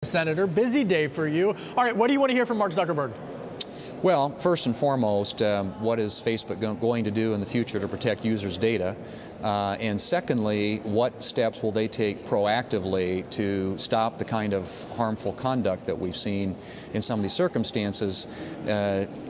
Senator, busy day for you. All right, what do you want to hear from Mark Zuckerberg? Well, first and foremost, what is Facebook going to do in the future to protect users' data? And secondly, what steps will they take proactively to stop the kind of harmful conduct that we've seen in some of these circumstances,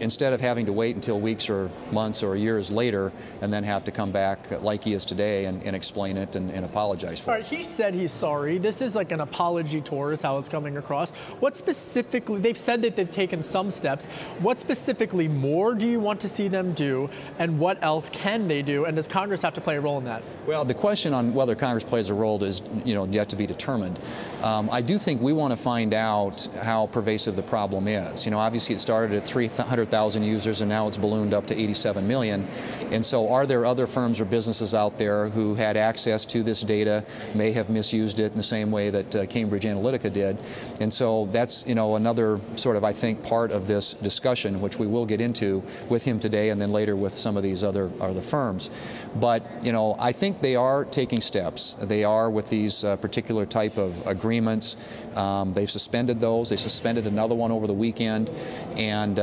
instead of having to wait until weeks or months or years later and then have to come back like he is today and explain it and apologize for it. All right, he said he's sorry. This is like an apology tour is how it's coming across. What specifically, they've said that they've taken some steps. What specifically more do you want to see them do, and what else can they do, and does Congress have to play a role in that? Well, the question on whether Congress plays a role is, yet to be determined. I do think we want to find out how pervasive the problem is. Obviously it started at 300,000 users and now it's ballooned up to 87 million. And so are there other firms or businesses out there who had access to this data, may have misused it in the same way that Cambridge Analytica did? And so that's, another sort of, I think, part of this discussion, which we will get into with him today and then later with some of these other firms. But, I think they are taking steps. They are with these particular type of agreements. They've suspended those. They suspended another one over the weekend. And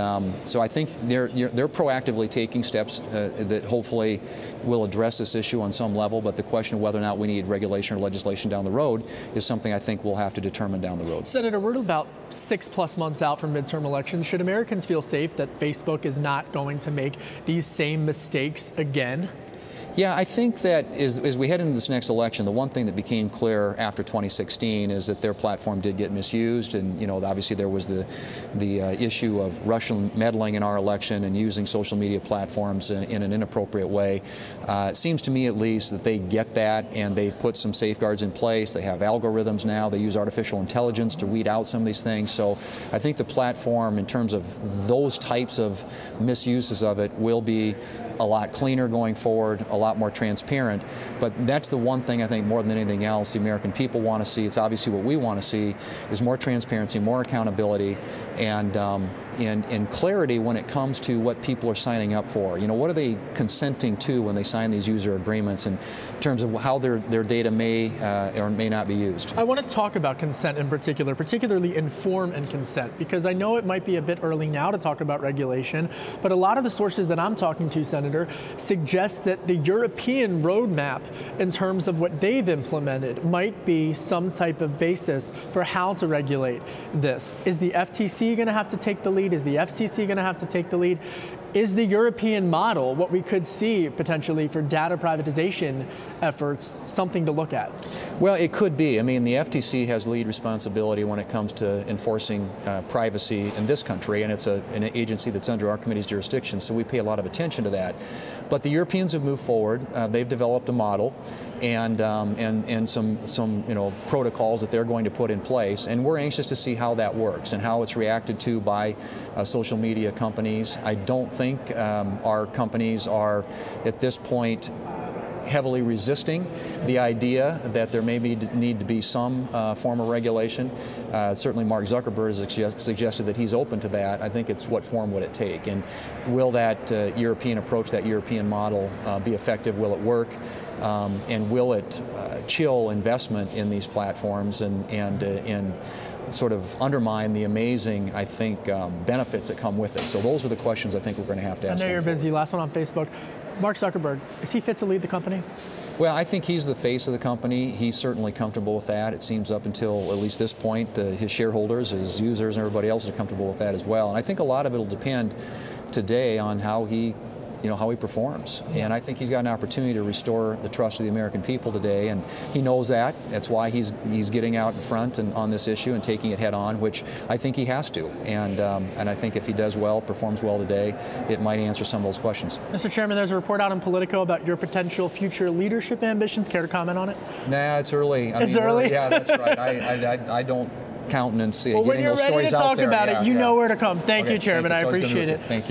so I think they're proactively taking steps that hopefully will address this issue on some level. But the question of whether or not we need regulation or legislation down the road is something I think we'll have to determine down the road. Senator, we're about 6+ months out from midterm elections. Should Americans feel safe that Facebook is not going to make these same mistakes again? Yeah, I think that as we head into this next election, the one thing that became clear after 2016 is that their platform did get misused, and obviously there was the issue of Russian meddling in our election and using social media platforms in an inappropriate way. It seems to me, at least, that they get that, and they've put some safeguards in place. They have algorithms now. They use artificial intelligence to weed out some of these things. So I think the platform, in terms of those types of misuses of it, will be a lot cleaner going forward, a lot more transparent. But that's the one thing I think more than anything else the American people want to see. It's obviously what we want to see is more transparency, more accountability, and clarity when it comes to what people are signing up for. What are they consenting to when they sign these user agreements in terms of how their data may or may not be used? I want to talk about consent in particular, particularly inform and consent, because I know it might be a bit early now to talk about regulation, but a lot of the sources that I'm talking to, Senator, suggest that the European roadmap in terms of what they've implemented might be some type of basis for how to regulate this. Is the FTC going to have to take the lead? Is the FCC going to have to take the lead? Is the European model, what we could see potentially for data privatization efforts, something to look at? Well, it could be. I mean, the FTC has lead responsibility when it comes to enforcing privacy in this country, and it's an agency that's under our committee's jurisdiction, so we pay a lot of attention to that. But the Europeans have moved forward. They've developed a model and some protocols that they're going to put in place, and we're anxious to see how that works and how it's reacted to by social media companies. I don't think our companies are at this point heavily resisting the idea that there may need to be some form of regulation. Certainly Mark Zuckerberg has suggested that he's open to that. I think it's what form would it take, and will that European approach, that European model be effective? Will it work? And will it chill investment in these platforms and sort of undermine the amazing, I think, benefits that come with it? So those are the questions I think we're going to have to ask. I know you're busy. Last one on Facebook. Mark Zuckerberg, is he fit to lead the company? Well, I think he's the face of the company. He's certainly comfortable with that. It seems up until at least this point, his shareholders, his users, and everybody else is comfortable with that as well. And I think a lot of it will depend today on how he performs. And I think he's got an opportunity to restore the trust of the American people today, and he knows that. That's why he's getting out in front and on this issue and taking it head on, which I think he has to. And I think if he does well, performs well today, it might answer some of those questions. Mr. Chairman, there's a report out in Politico about your potential future leadership ambitions. Care to comment on it? Nah, it's early. It's early? Yeah, that's right. I don't countenance well, when you're ready to talk about it, you know where to come. Thank you, Chairman. I appreciate it. Thank you.